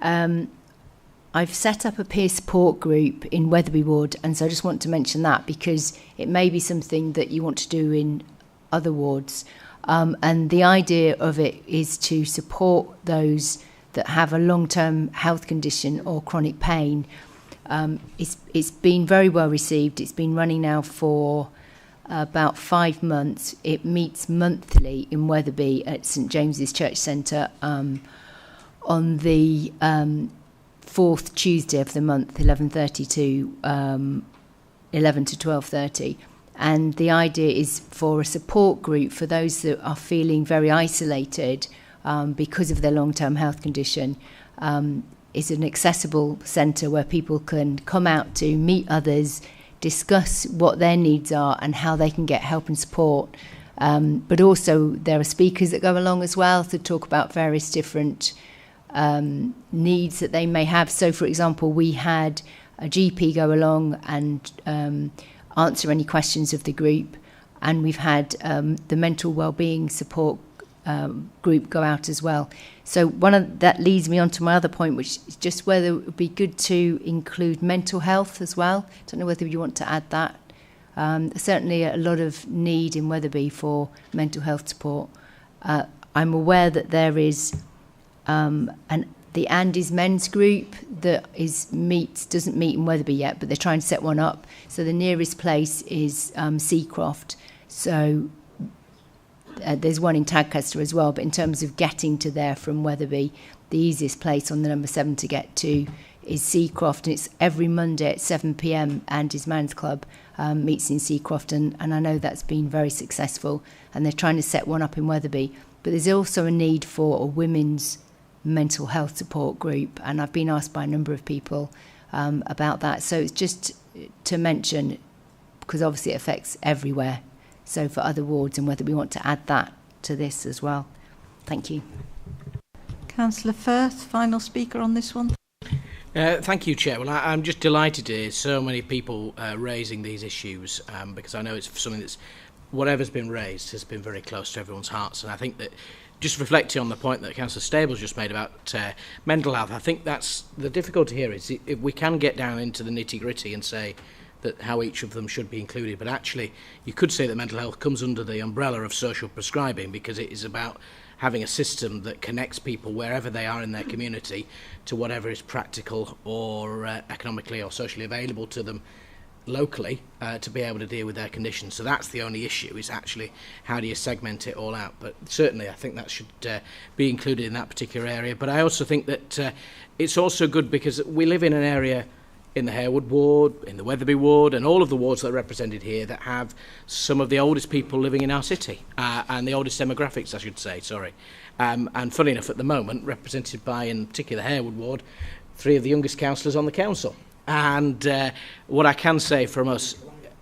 Speaker 10: I've set up a peer support group in Wetherby Ward, and so I just want to mention that because it may be something that you want to do in other wards. And the idea of it is to support those that have a long-term health condition or chronic pain. It's been very well received. It's been running now for about 5 months. It meets monthly in Wetherby at St James's Church Centre on the fourth Tuesday of the month, 11:30 to 11 to 12:30. And the idea is for a support group for those that are feeling very isolated because of their long-term health condition. It's an accessible centre where people can come out to meet others, discuss what their needs are and how they can get help and support. But also there are speakers that go along as well to talk about various different needs that they may have. So, for example, we had a GP go along and answer any questions of the group, and we've had the mental wellbeing support group go out as well. So that leads me on to my other point, which is just whether it would be good to include mental health as well. I don't know whether you want to add that. Certainly a lot of need in Wetherby for mental health support. I'm aware that there is the Andy's Men's Group that doesn't meet in Wetherby yet, but they're trying to set one up. So the nearest place is Seacroft. So there's one in Tadcaster as well, but in terms of getting to there from Wetherby, the easiest place on the number 7 to get to is Seacroft, and it's every Monday at 7 p.m. Andy's Men's Club meets in Seacroft, and I know that's been very successful, and they're trying to set one up in Wetherby. But there's also a need for a women's mental health support group, and I've been asked by a number of people about that. So it's just to mention, because obviously it affects everywhere, so for other wards, and whether we want to add that to this as well. Thank you.
Speaker 1: Councillor Firth, final speaker on this one.
Speaker 8: Thank you, Chair. Well, I'm just delighted to hear so many people raising these issues because I know it's something that's, whatever's been raised has been very close to everyone's hearts, and I think that just reflecting on the point that Councillor Stables just made about mental health, I think that's the difficulty here is if we can get down into the nitty-gritty and say that how each of them should be included, but actually you could say that mental health comes under the umbrella of social prescribing because it is about having a system that connects people wherever they are in their community to whatever is practical or economically or socially available to them locally to be able to deal with their conditions. So that's the only issue, is actually how do you segment it all out. But certainly I think that should be included in that particular area. But I also think that it's also good because we live in an area in the Harewood ward, in the Wetherby ward, and all of the wards that are represented here that have some of the oldest people living in our city, and the oldest demographics, I should say, sorry. And funny enough, at the moment, represented by, in particular, the Harewood ward, 3 of the youngest councillors on the council. And what I can say from us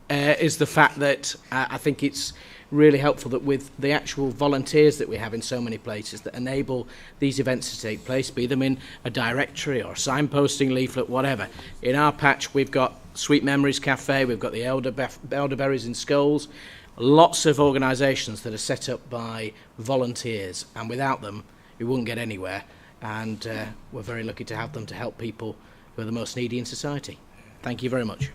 Speaker 8: is the fact that I think it's really helpful that with the actual volunteers that we have in so many places that enable these events to take place, be them in a directory or a signposting leaflet, whatever. In our patch, we've got Sweet Memories Cafe, we've got the Elderberries in Scholes, lots of organisations that are set up by volunteers, and without them, we wouldn't get anywhere. And we're very lucky to have them to help people who are the most needy in society. Thank you very much.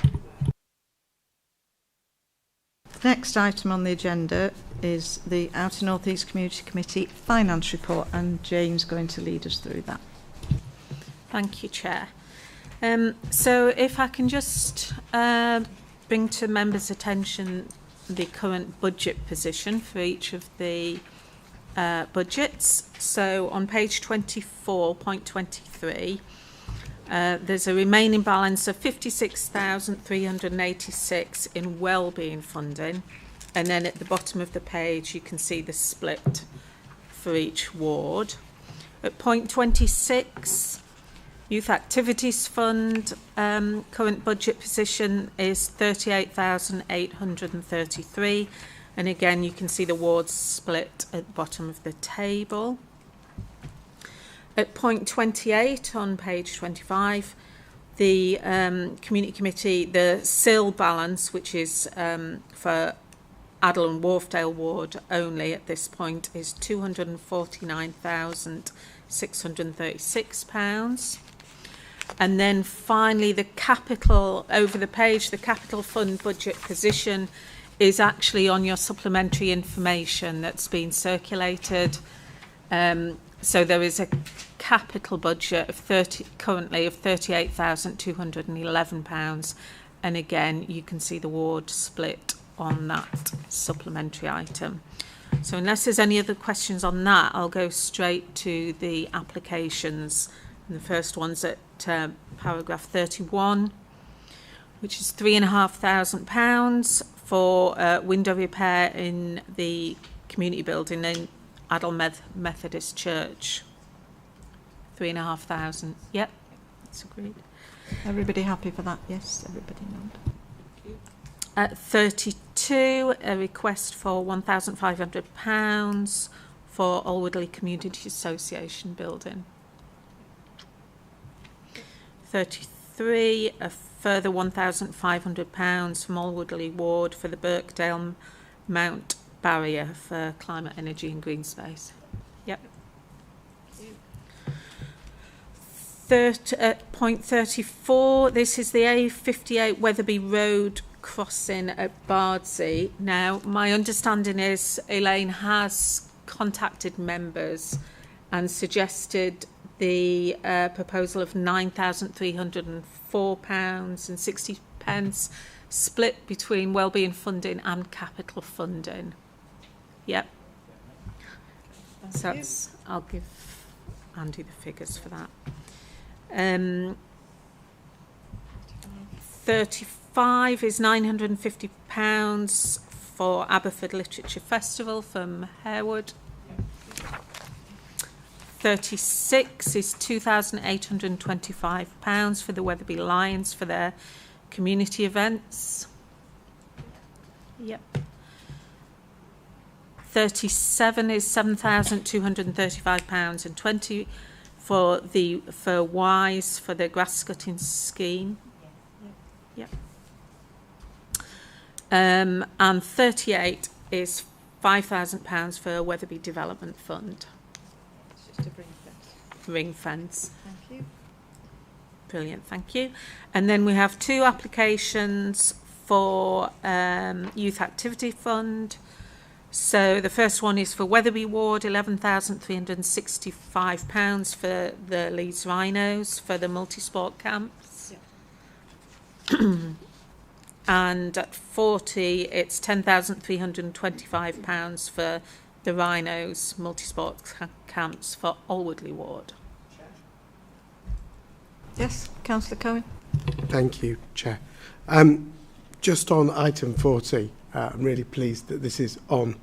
Speaker 1: The next item on the agenda is the Outer North East Community Committee Finance Report, and Jane's going to lead us through that.
Speaker 2: Thank you, Chair. So if I can just bring to members' attention the current budget position for each of the budgets. So on page 24.23, there's a remaining balance of 56,386 in wellbeing funding, and then at the bottom of the page you can see the split for each ward. At point 26, Youth Activities Fund, current budget position is 38,833, and again you can see the wards split at the bottom of the table. At point 28 on page 25, the Community Committee, the SIL balance, which is for Adel and Wharfdale ward only at this point, is £249,636. And then finally, the capital, over the page, the capital fund budget position is actually on your supplementary information that's been circulated. So there is a capital budget of currently of £38,211, and again you can see the ward split on that supplementary item. So unless there's any other questions on that, I'll go straight to the applications. And the first one's at paragraph 31, which is £3,500 for window repair in the community building in Adel Methodist Church. 3,500. Yep, that's agreed.
Speaker 1: Everybody happy for that? Yes, everybody nod.
Speaker 2: At 32, a request for £1,500 for Alwoodley Community Association building. 33, a further £1,500 from Alwoodley Ward for the Birkdale Mount Barrier for climate, energy and green space. Yep. At point 34, this is the A58 Wetherby Road crossing at Bardsey. Now, my understanding is Elaine has contacted members and suggested the proposal of £9,304.60 split between wellbeing funding and capital funding. Yep. So that's, I'll give Andy the figures for that. 35 is £950 for Aberford Literature Festival from Harewood. 36 is £2,825 for the Wetherby Lions for their community events. Yep. 37 is £7,235.20 for WISE for the grass cutting scheme. Yep. And 38 is £5,000 for Wetherby Development Fund.
Speaker 1: It's just a
Speaker 2: ring fence.
Speaker 1: Thank you.
Speaker 2: Brilliant, thank you. And then we have two applications for Youth Activity Fund. So the first one is for Wetherby Ward, £11,365 for the Leeds Rhinos for the multi-sport camps. Yeah. And at 40, it's £10,325 for the Rhinos multi-sport camps for Alwoodley Ward.
Speaker 1: Yes, Councillor Cohen.
Speaker 9: Thank you, Chair. Just on item 40, I'm really pleased that this is on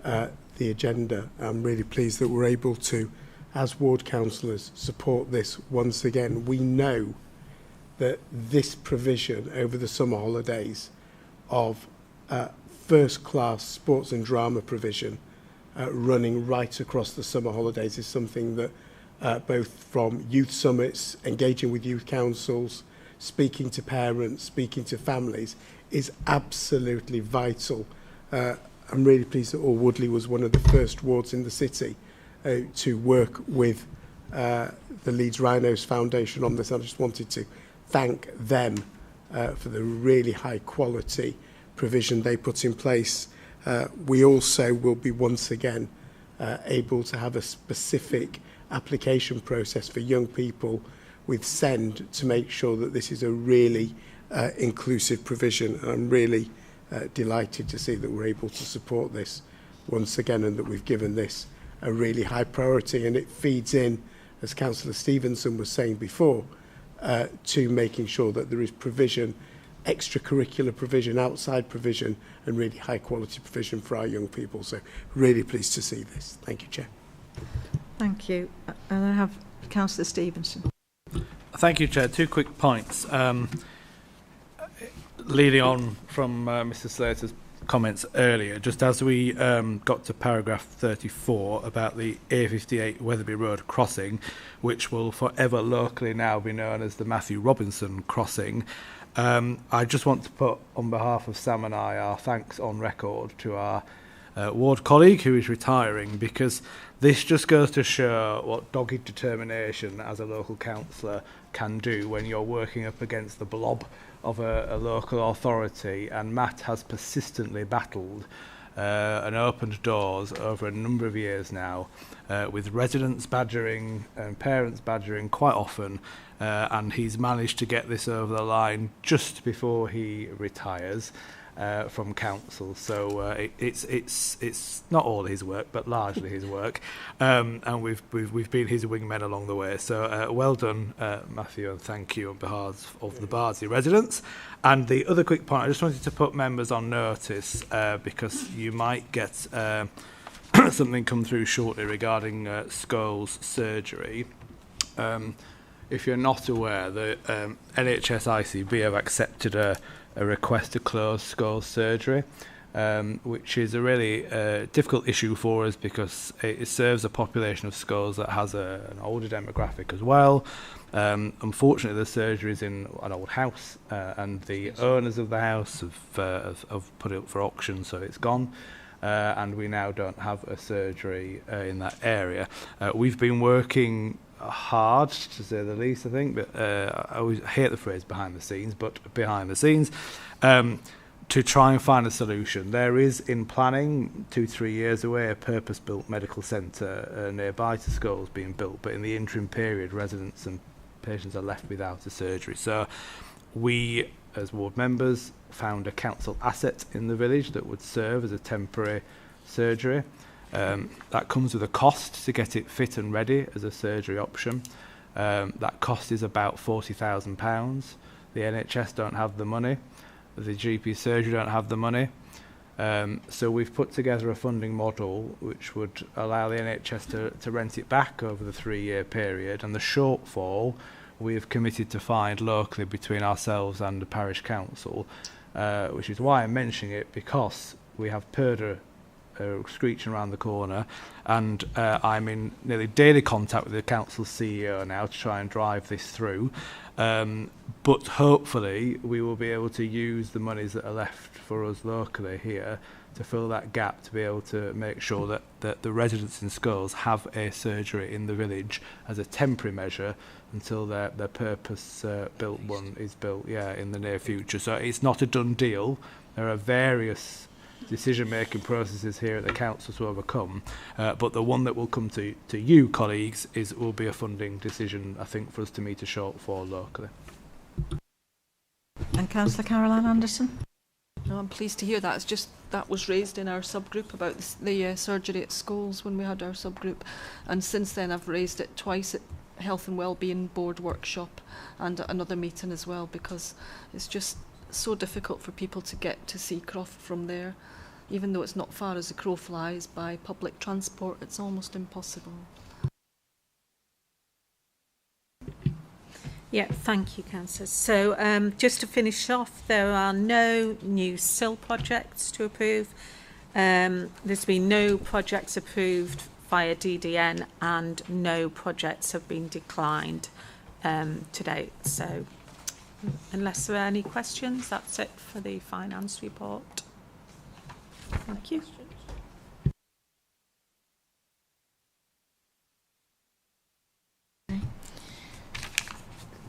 Speaker 9: the agenda. I'm really pleased that we're able to, as ward councillors, support this once again. We know that this provision over the summer holidays of first-class sports and drama provision running right across the summer holidays is something that both from youth summits, engaging with youth councils, speaking to parents, speaking to families, is absolutely vital. I'm really pleased that All Woodley was one of the first wards in the city to work with the Leeds Rhinos Foundation on this. I just wanted to thank them for the really high quality provision they put in place. We also will be once again able to have a specific application process for young people with SEND to make sure that this is a really inclusive provision. And I'm really delighted to see that we're able to support this once again, and that we've given this a really high priority, and it feeds in, as Councillor Stevenson was saying before, to making sure that there is provision, extracurricular provision, outside provision, and really high quality provision for our young people. So really pleased to see this. Thank you, Chair.
Speaker 1: Thank you. And I have Councillor Stevenson.
Speaker 6: Thank you, Chair. Two quick points. Leading on from Mr Slater's comments earlier, just as we got to paragraph 34 about the A58 Wetherby Road crossing, which will forever locally now be known as the Matthew Robinson crossing, I just want to put, on behalf of Sam and I, our thanks on record to our ward colleague who is retiring, because this just goes to show what dogged determination as a local councillor can do when you're working up against the blob of a local authority. And Matt has persistently battled and opened doors over a number of years now, with residents badgering and parents badgering quite often, and he's managed to get this over the line just before he retires from council. So it's not all his work, but largely his work, and we've been his wingmen along the way. So well done, Matthew, and thank you on behalf of the Bardsey residents. And the other quick point, I just wanted to put members on notice, because you might get something come through shortly regarding Scholes surgery. If you're not aware, the NHS ICB have accepted a request to close Scholes surgery, which is a really difficult issue for us, because it serves a population of Scholes that has an older demographic as well. Unfortunately, the surgery is in an old house, and the owners of the house have put it up for auction, so it's gone. And we now don't have a surgery in that area. We've been working hard, to say the least, I think, but I always hate the phrase behind the scenes, but behind the scenes, to try and find a solution. There is in planning, 2-3 years away, a purpose-built medical centre nearby to Scholes being built, but in the interim period, residents and patients are left without a surgery. So we, as ward members, found a council asset in the village that would serve as a temporary surgery. That comes with a cost to get it fit and ready as a surgery option. That cost is about £40,000. The NHS don't have the money. The GP surgery don't have the money. So we've put together a funding model which would allow the NHS to rent it back over the 3-year period, and the shortfall we have committed to find locally between ourselves and the parish council, which is why I'm mentioning it, because we have Purder screeching around the corner, and I'm in nearly daily contact with the council CEO now to try and drive this through, but hopefully we will be able to use the monies that are left for us locally here to fill that gap, to be able to make sure that the residents in Scholes have a surgery in the village as a temporary measure until their purpose built one is built in the near future. So it's not a done deal. There are various decision-making processes here at the council to overcome, but the one that will come to you, colleagues, will be a funding decision, I think, for us to meet a shortfall locally.
Speaker 1: And Councillor Caroline Anderson.
Speaker 5: No, I'm pleased to hear that. It's just that was raised in our subgroup about the surgery at Scholes when we had our subgroup, and since then I've raised it twice at Health and Wellbeing Board workshop and another meeting as well, because it's just so difficult for people to get to Seacroft from there. Even though it's not far as the crow flies, by public transport it's almost impossible.
Speaker 2: Yeah, thank you, Councillor. So just to finish off, there are no new SIL projects to approve. There's been no projects approved via DDN and no projects have been declined to date. So unless there are any questions, that's it for the finance report. Thank you.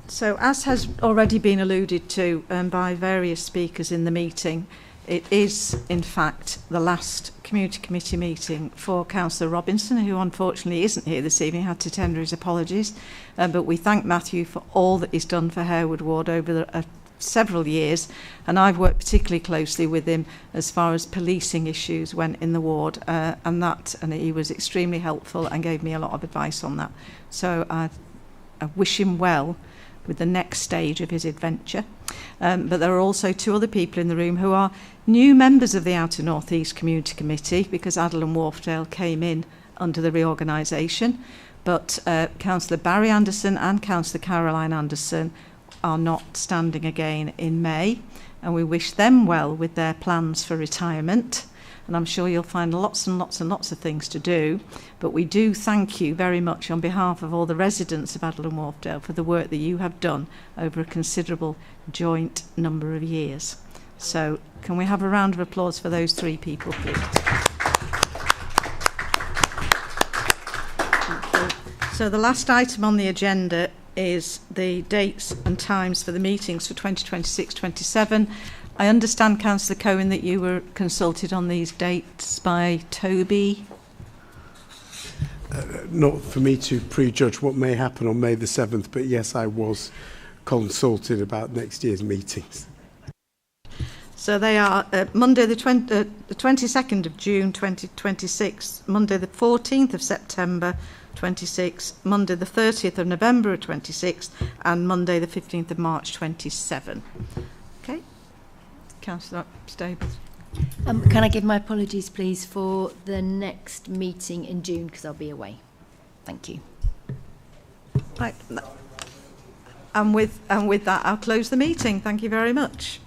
Speaker 1: So, as has already been alluded to by various speakers in the meeting, it is, in fact, the last Community Committee meeting for Councillor Robinson, who unfortunately isn't here this evening, had to tender his apologies. But we thank Matthew for all that he's done for Harewood Ward over several years, and I've worked particularly closely with him as far as policing issues went in the ward, and he was extremely helpful and gave me a lot of advice on that. So I wish him well with the next stage of his adventure. But there are also two other people in the room who are new members of the Outer North East Community Committee, because Adel and Wharfdale came in under the reorganisation. But Councillor Barry Anderson and Councillor Caroline Anderson are not standing again in May, and we wish them well with their plans for retirement. And I'm sure you'll find lots and lots and lots of things to do. But we do thank you very much on behalf of all the residents of Adel and Wharfdale for the work that you have done over a considerable joint number of years. So can we have a round of applause for those three people, please? So the last item on the agenda is the dates and times for the meetings for 2026-27. I understand, Councillor Cohen, that you were consulted on these dates by Toby.
Speaker 9: Not for me to prejudge what may happen on May the 7th, but yes, I was consulted about next year's meetings.
Speaker 1: So they are Monday the 22nd of June 2026, Monday the 14th of September 26, Monday the 30th of November 26, and Monday the 15th of March 27. Okay. Councillor Stables.
Speaker 10: Can I give my apologies, please, for the next meeting in June, because I'll be away. Thank you.
Speaker 1: Right. And with that, I'll close the meeting. Thank you very much.